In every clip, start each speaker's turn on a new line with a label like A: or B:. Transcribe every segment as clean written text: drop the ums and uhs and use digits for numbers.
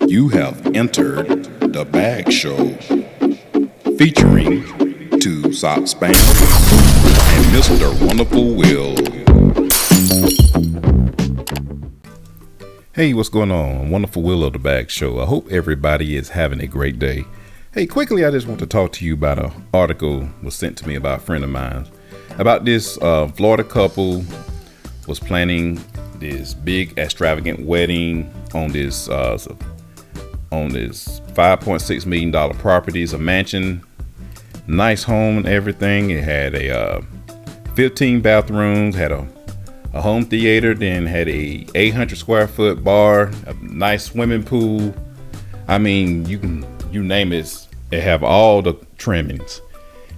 A: You have entered the Bag Show featuring two Sock Spaniels and Mr. Wonderful Will. Hey, what's going on? Wonderful Will of the Bag Show. I hope everybody is having a great day. Hey, quickly, I just want to talk to you about an article was sent to me by a friend of mine about this Florida couple was planning this big extravagant wedding on this $5.6 million property. It's a mansion, nice home and everything. It had a 15 bathrooms, had a home theater, then had a 800 square foot bar, a nice swimming pool. I mean, you name it, they have all the trimmings.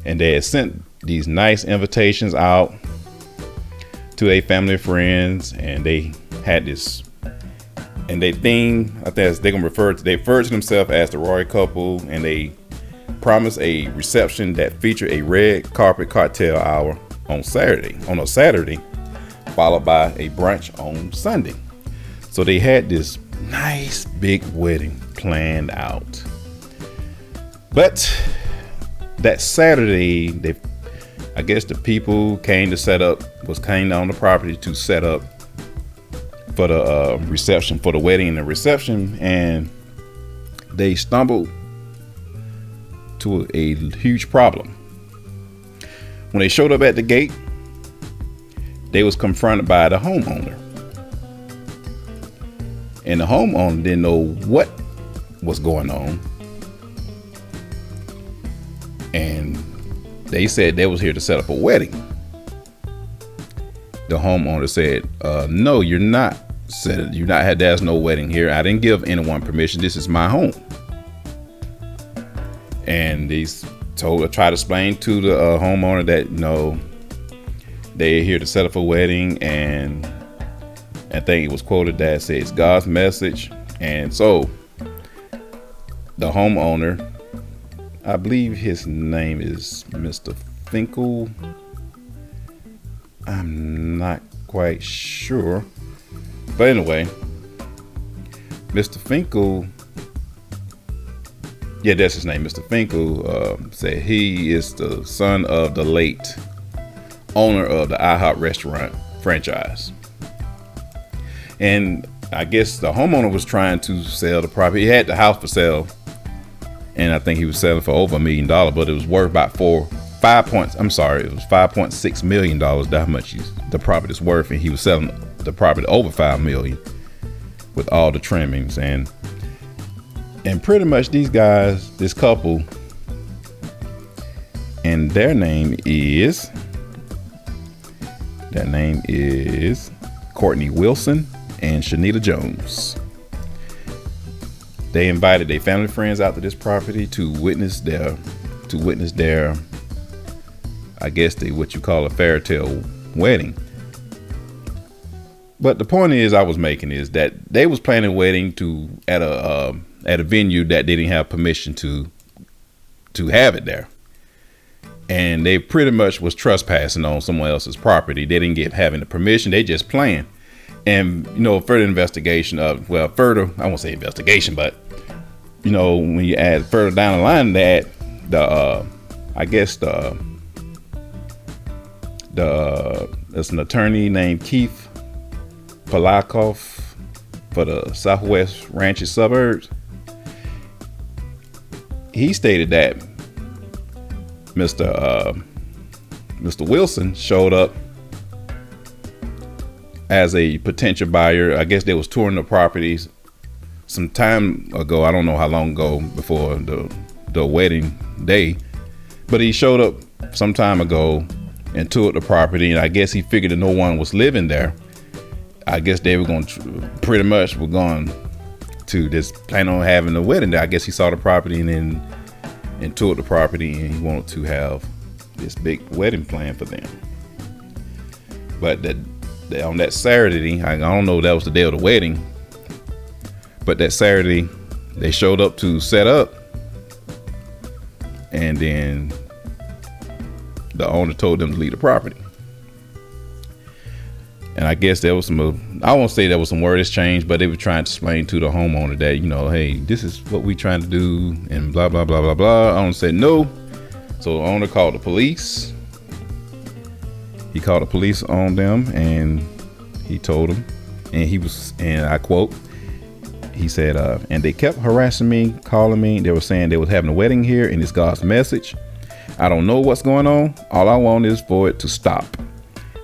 A: And they had sent these nice invitations out to their family and friends, and they had this, and they theme, I think they're gonna refer to themselves as the royal couple, and they promised a reception that featured a red carpet cocktail hour on a Saturday, followed by a brunch on Sunday. So they had this nice big wedding planned out. But that Saturday, I guess the people came on the property to set up for the reception, for the wedding and the reception, and they stumbled to a huge problem. When they showed up at the gate, they was confronted by the homeowner, and the homeowner didn't know what was going on, and they said they was here to set up a wedding. The homeowner said, no, you're not. There's no wedding here. I didn't give anyone permission. This is my home. And they tried to explain to the homeowner that no, they're here to set up a wedding, and I think it was quoted that says God's message. And so the homeowner, I believe his name is Mr. Finkel. I'm not quite sure. But anyway, Mr. Finkel, yeah, that's his name. Mr. Finkel said he is the son of the late owner of the IHOP restaurant franchise. And I guess the homeowner was trying to sell the property. He had the house for sale, and I think he was selling for over $1 million, but it was worth about it was $5.6 million. That's how much the property is worth, and he was selling the property over $5 million with all the trimmings, and pretty much these guys, this couple, and their name is Courtney Wilson and Shenita Jones. They invited their family friends out to this property to witness their I guess what you call a fairy tale wedding. But the point I was making is that they was planning a wedding at a venue that they didn't have permission to have it there, and they pretty much was trespassing on someone else's property. They didn't having the permission. They just planned, and further investigation I won't say investigation, but when you add further down the line that there's an attorney named Keith Polakov for the Southwest Ranches suburbs. He stated that Mr. Wilson showed up as a potential buyer. I guess they was touring the properties some time ago. I don't know how long ago, before the wedding day, but he showed up some time ago and toured the property, and I guess he figured that no one was living there. I guess they were going to just plan on having a wedding there. I guess he saw the property and toured the property, and he wanted to have this big wedding plan for them. But on that Saturday, I don't know if that was the day of the wedding, but that Saturday they showed up to set up, and then the owner told them to leave the property. And I guess there was I won't say there was some word exchange, but they were trying to explain to the homeowner that, hey, this is what we trying to do and blah, blah, blah, blah, blah. Owner said no. So the owner called the police. He called the police on them and he told them, and I quote, he said, and they kept harassing me, calling me. They were saying they was having a wedding here and it's God's message. I don't know what's going on. All I want is for it to stop.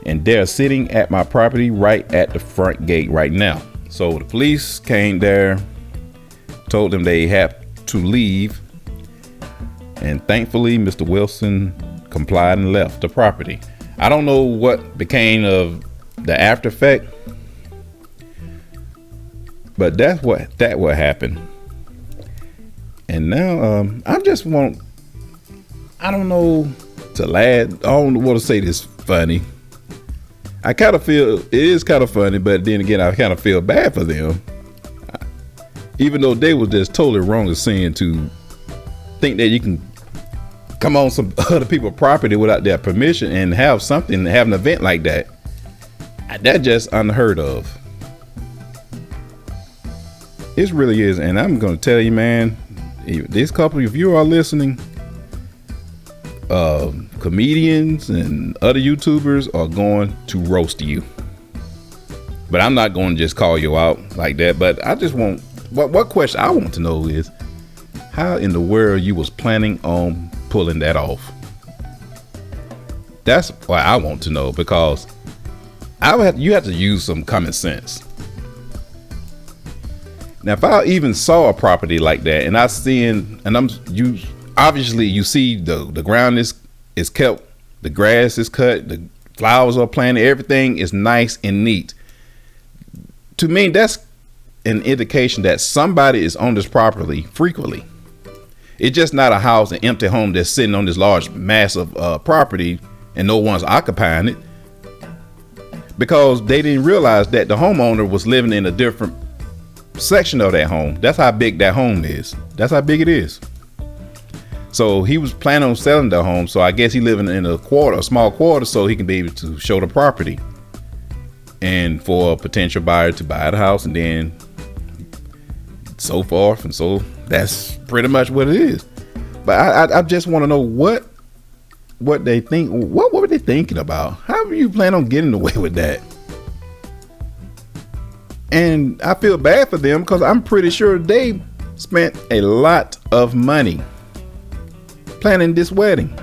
A: And they're sitting at my property right at the front gate right now. So the police came there, told them they had to leave. And thankfully, Mr. Wilson complied and left the property. I don't know what became of the after effect, but that's what happened. And now I don't know to laugh. I don't want to say this funny. I kind of feel it is kind of funny, but then again, I kind of feel bad for them. Even though they were just totally wrong in saying to think that you can come on some other people's property without their permission and have an event like that. That's just unheard of. It really is. And I'm going to tell you, man, this couple, if you are listening, comedians and other YouTubers are going to roast you. But I'm not going to just call you out like that. But I just want, what question I want to know is, how in the world you was planning on pulling that off? That's what I want to know, because you have to use some common sense. Now, if I even saw a property like that, and obviously you see the ground is kept, the grass is cut, the flowers are planted, everything is nice and neat. To me, that's an indication that somebody is on this property frequently. It's just not a house, an empty home that's sitting on this large massive property and no one's occupying it, because they didn't realize that the homeowner was living in a different section of that home. That's how big that home is. That's how big it is. So he was planning on selling the home. So I guess he living in a small quarter, so he can be able to show the property and for a potential buyer to buy the house, and then so forth. And so that's pretty much what it is. But I just want to know what they think. What were they thinking about? How do you plan on getting away with that? And I feel bad for them, because I'm pretty sure they spent a lot of money planning this wedding.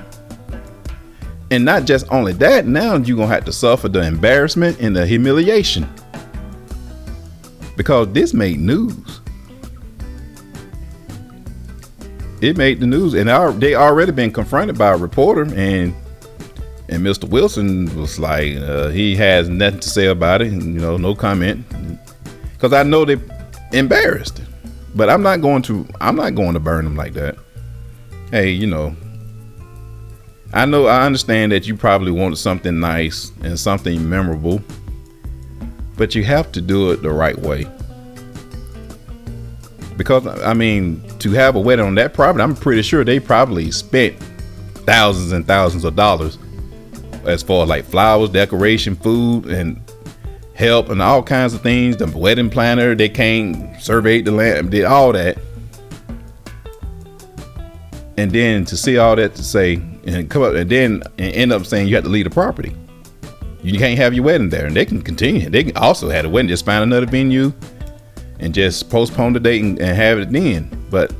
A: And not just only that, now you're going to have to suffer the embarrassment and the humiliation, because this made news. It made the news, and they already been confronted by a reporter, and Mr. Wilson was like, he has nothing to say about it, and, no comment, because I know they're embarrassed. But I'm not going to burn them like that. Hey, I understand that you probably wanted something nice and something memorable, but you have to do it the right way. Because, to have a wedding on that property, I'm pretty sure they probably spent thousands and thousands of dollars as far as like flowers, decoration, food, and help, and all kinds of things. The wedding planner, they came, surveyed the land, did all that. And then to see all that to say, and come up and then end up saying you have to leave the property. You can't have your wedding there. And they can continue. They can also have a wedding, just find another venue and just postpone the date and have it then. But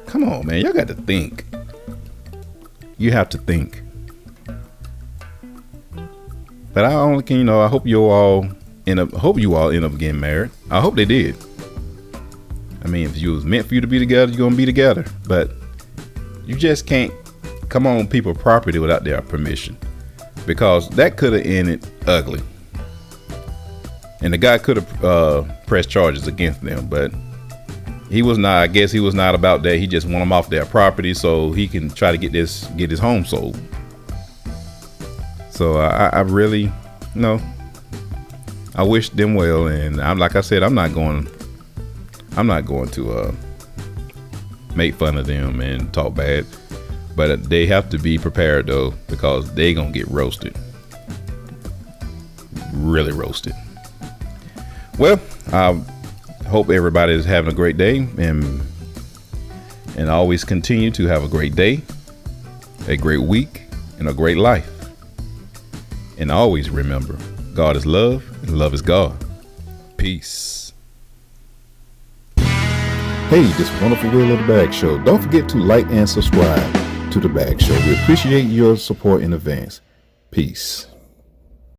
A: come on, man, y'all got to think. You have to think. But I only can, I hope you all end up getting married. I hope they did. If you was meant for you to be together, you're gonna be together. But you just can't come on people's property without their permission, because that could have ended ugly. And the guy could have pressed charges against them, but he was not. I guess he was not about that. He just want them off their property so he can try to get his home sold. So I really, I wish them well, and like I said, I'm not going to make fun of them and talk bad, but they have to be prepared though, because they gonna get roasted really roasted. Well, I hope everybody is having a great day, and always continue to have a great day, a great week, and a great life. And always remember, God is love and love is God. Peace.
B: Hey, this wonderful Will of the Bag Show. Don't forget to like and subscribe to the Bag Show. We appreciate your support in advance. Peace.